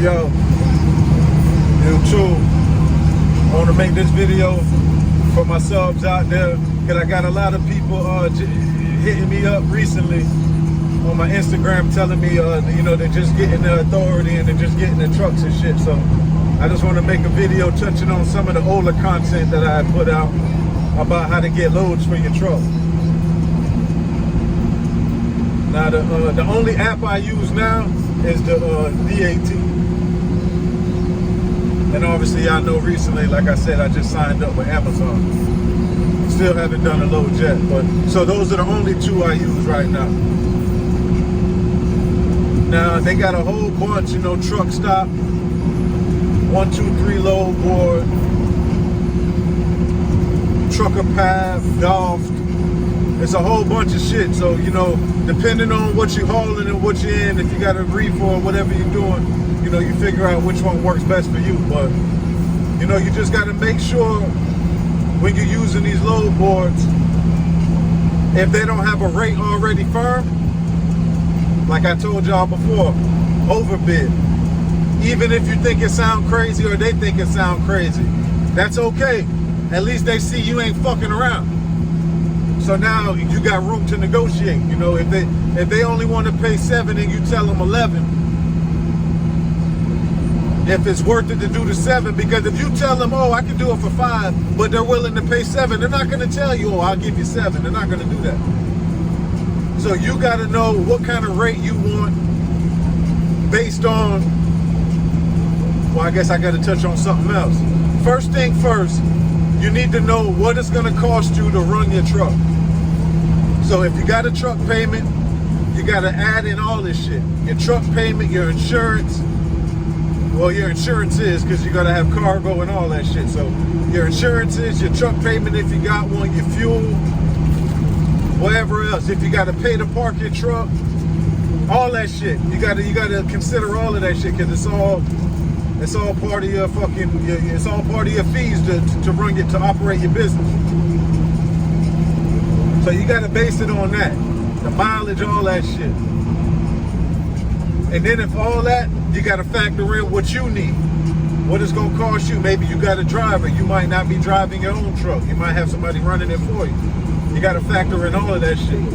yo, YouTube, I want to make this video for my subs out there, because I got a lot of people hitting me up recently on my Instagram telling me, they're just getting the authority and they're just getting the trucks and shit. So I just want to make a video touching on some of the older content that I put out about how to get loads for your truck. Now, the only app I use now is the DAT. And obviously, I know recently, like I said, I just signed up with Amazon. Still haven't done a load yet, but so those are the only two I use right now. Now, they got a whole bunch, Truck Stop, 123 Load Board, Trucker Path, Golf. It's a whole bunch of shit. So, depending on what you're hauling and what you're in, if you got a reefer or whatever you're doing, you figure out which one works best for you. But, you just got to make sure when you're using these load boards, if they don't have a rate already firm, like I told y'all before, overbid. Even if you think it sound crazy or they think it sound crazy, that's okay. At least they see you ain't fucking around. So now you got room to negotiate. If they only want to pay 7 and you tell them 11, if it's worth it to do the 7, because if you tell them, oh, I can do it for 5, but they're willing to pay 7, they're not going to tell you, oh, I'll give you 7. They're not going to do that. So you got to know what kind of rate you want based on, well, I guess I got to touch on something else. First thing first, you need to know what it's going to cost you to run your truck. So if you got a truck payment, you got to add in all this shit. Your truck payment, your insurance. Well, your insurance is, because you got to have cargo and all that shit. So your insurance is, your truck payment if you got one, your fuel, whatever else. If you got to pay to park your truck, all that shit. You got to consider all of that shit, because it's all part of your it's all part of your fees to operate your business. So you got to base it on that, the mileage, all that shit. And then if all that, you got to factor in what you need, what it's gonna cost you. Maybe you got a driver, you might not be driving your own truck, you might have somebody running it for you. You got to factor in all of that shit,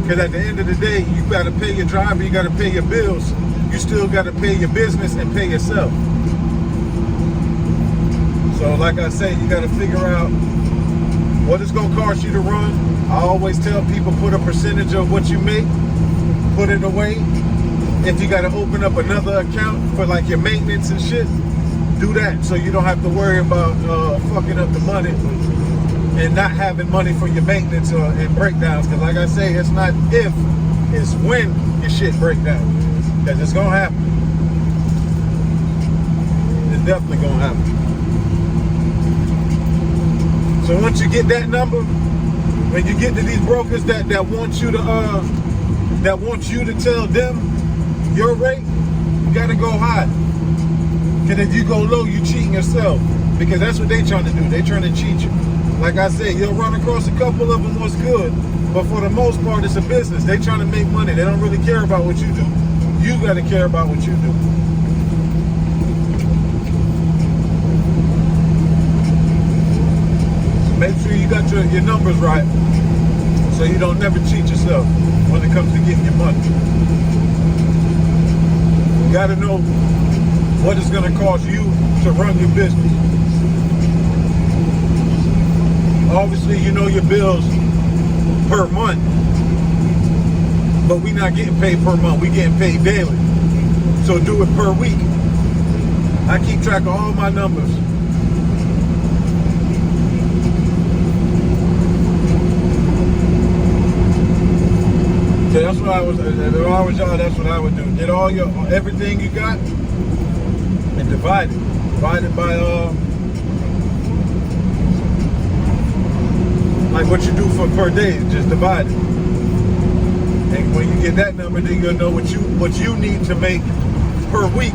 because at the end of the day, you got to pay your driver, you got to pay your bills, you still got to pay your business and pay yourself. So like I say, you got to figure out what it's going to cost you to run. I always tell people, put a percentage of what you make, put it away. If you got to open up another account for like your maintenance and shit, do that, so you don't have to worry about fucking up the money and not having money for your maintenance and breakdowns. Because like I say, it's not if, it's when your shit break down. Because it's going to happen. It's definitely going to happen. So once you get that number, when you get to these brokers that want you to tell them your rate, you gotta go high. Cause if you go low, you cheating yourself. Because that's what they trying to do. They trying to cheat you. Like I said, you'll run across a couple of them what's good, but for the most part, it's a business. They trying to make money. They don't really care about what you do. You gotta care about what you do. Make sure you got your numbers right, so you don't never cheat yourself when it comes to getting your money. You got to know what it's going to cost you to run your business. Obviously, you know your bills per month, but we're not getting paid per month. We're getting paid daily. So do it per week. I keep track of all my numbers. So that's what I was. If I was y'all, that's what I would do. Get all everything you got and divide it. Divide it by like what you do for per day. Just divide it. And when you get that number, then you'll know what you need to make per week,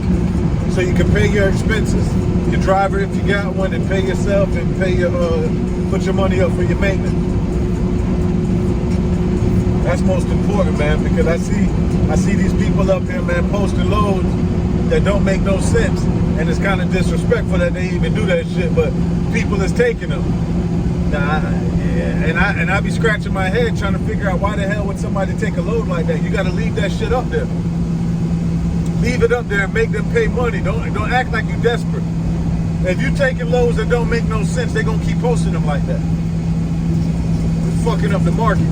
so you can pay your expenses, your driver if you got one, and pay yourself and pay your put your money up for your maintenance. That's most important, man, because I see these people up here, man, posting loads, that don't make no sense. And it's kind of disrespectful that they even do that shit, but people is taking them. And I be scratching my head trying to figure out why the hell would somebody take a load like that. You got to leave that shit up there. Leave it up there and make them pay money. Don't act like you're desperate. If you taking loads that don't make no sense, they're gonna keep posting them like that. It's fucking up the market.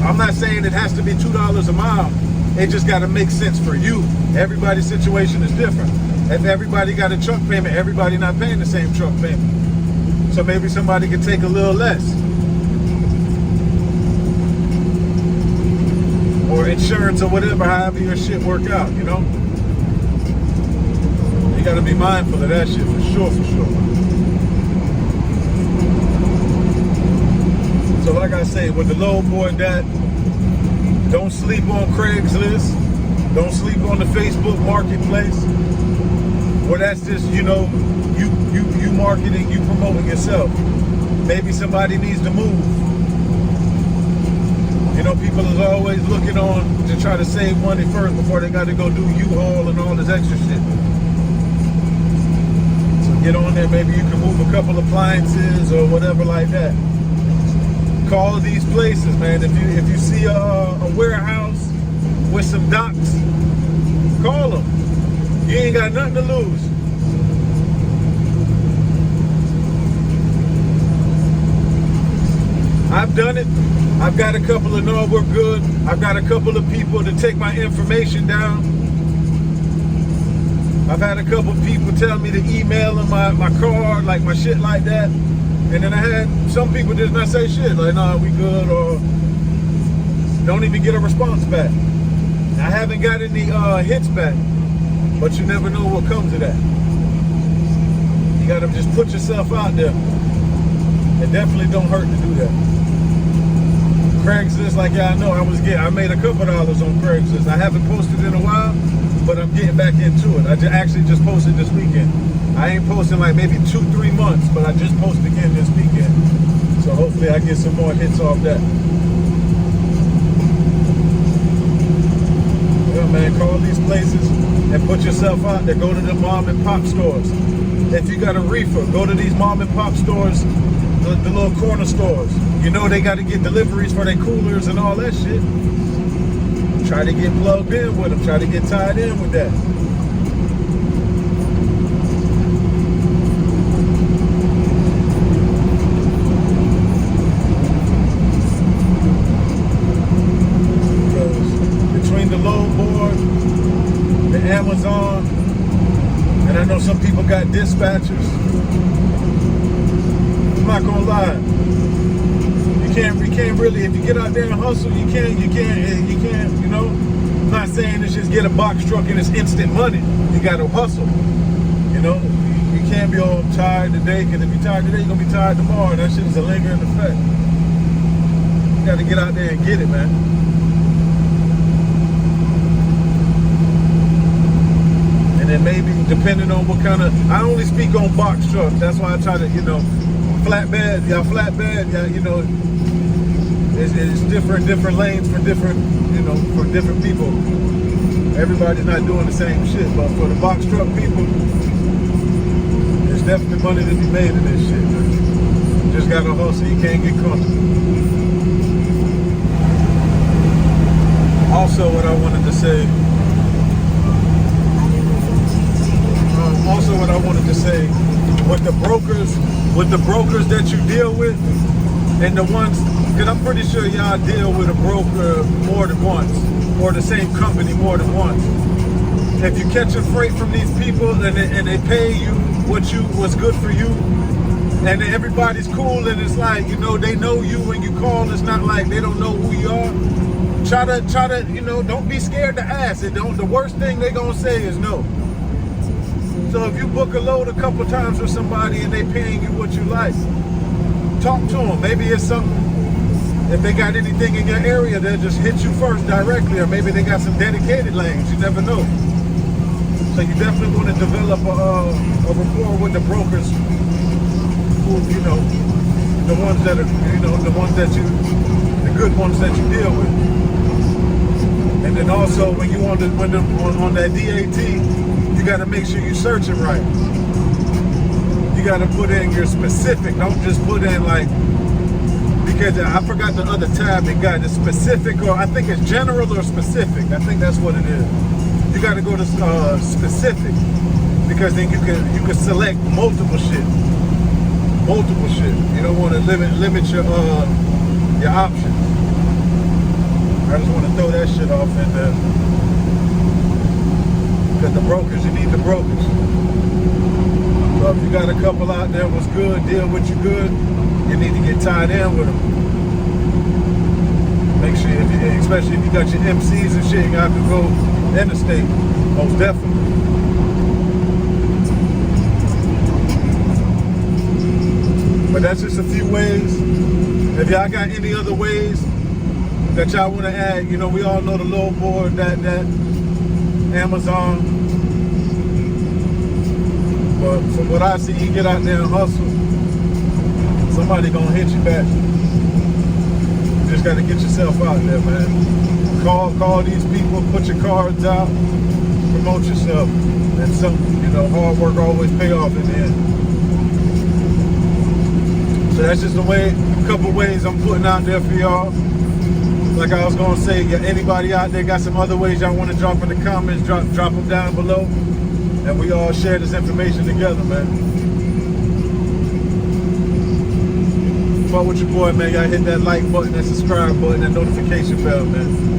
I'm not saying it has to be $2 a mile. It just got to make sense for you. Everybody's situation is different. If everybody got a truck payment, everybody not paying the same truck payment. So maybe somebody could take a little less. Or insurance or whatever, however your shit work out, you know? You got to be mindful of that shit for sure, for sure. So like I say, with the load board, that don't sleep on Craigslist. Don't sleep on the Facebook marketplace. Well, that's just, you know, you marketing, you promoting yourself. Maybe somebody needs to move. You know, people is always looking on to try to save money first before they got to go do U-Haul and all this extra shit. So get on there, maybe you can move a couple appliances or whatever like that. Call these places, man. If you see a warehouse with some docks, call them. You ain't got nothing to lose. I've done it. I've got a couple of no, we're good. I've got a couple of people to take my information down. I've had a couple of people tell me to email them my card, like my shit like that. And then I had some people just not say shit, like, nah, we good, or don't even get a response back. I haven't got any hits back, but you never know what comes of that. You gotta just put yourself out there. It definitely don't hurt to do that. Craigslist, like y'all know, I made a couple dollars on Craigslist. I haven't posted in a while, but I'm getting back into it. I actually just posted this weekend. I ain't posting like maybe 2-3 months, but I just posted again this weekend. So hopefully I get some more hits off that. Yeah, man, call these places and put yourself out there. Go to the mom and pop stores. If you got a reefer, go to these mom and pop stores, the little corner stores. You know they got to get deliveries for their coolers and all that shit. Try to get plugged in with them. Try to get tied in with that. Between the load board, the Amazon, and I know some people got dispatchers. I'm not gonna lie. You can't really, if you get out there and hustle, you can't, you know. I'm not saying it's just get a box truck and it's instant money. You gotta hustle. You know, you can't be all tired today, because if you're tired today, you're gonna be tired tomorrow. That shit is a lingering effect. You gotta get out there and get it, man. And then maybe, depending on what kind of, I only speak on box trucks. That's why I try to, you know, flatbed, you know, it's different lanes for different, you know, for different people. Everybody's not doing the same shit, but for the box truck people, there's definitely money to be made in this shit, man. You just gotta hustle, you can't get comfortable. Also, what I wanted to say, with the brokers that you deal with, and the ones, because I'm pretty sure y'all deal with a broker more than once, or the same company more than once. If you catch a freight from these people and they pay you what's good for you, and everybody's cool, and it's like, you know, they know you when you call. It's not like they don't know who you are. Try to, you know, don't be scared to ask. The worst thing they gonna say is no. So if you book a load a couple times with somebody and they paying you what you like, talk to them. Maybe it's something, if they got anything in your area, they'll just hit you first directly, or maybe they got some dedicated lanes. You never know. So you definitely want to develop a rapport with the brokers who, you know, the ones that are, you know, the good ones that you deal with. And then also when you on that DAT, you got to make sure you search it right. You got to put in your specific. Don't just put in like, because I forgot the other tab it got. It's specific, or I think it's general or specific. I think that's what it is. You got to go to specific, because then you can select multiple shit. Multiple shit. You don't want to limit your options. I just want to throw that shit off in there. Because the brokers, you need the brokers. So if you got a couple out there what's good, deal with you good, you need to get tied in with them. Make sure, especially if you got your MCs and shit, you have to go interstate, most definitely. But that's just a few ways. If y'all got any other ways that y'all want to add, you know, we all know the low board, that Amazon. But from what I see, you get out there and hustle, somebody gonna hit you back. You just gotta get yourself out there, man. Call these people, put your cards out, promote yourself. And some, you know, hard work always pay off in the end. So that's just a couple ways I'm putting out there for y'all. Like I was gonna say, anybody out there got some other ways y'all want to drop in the comments, drop them down below, and we all share this information together, man. Fuck with your boy, man. Y'all hit that like button, that subscribe button, that notification bell, man.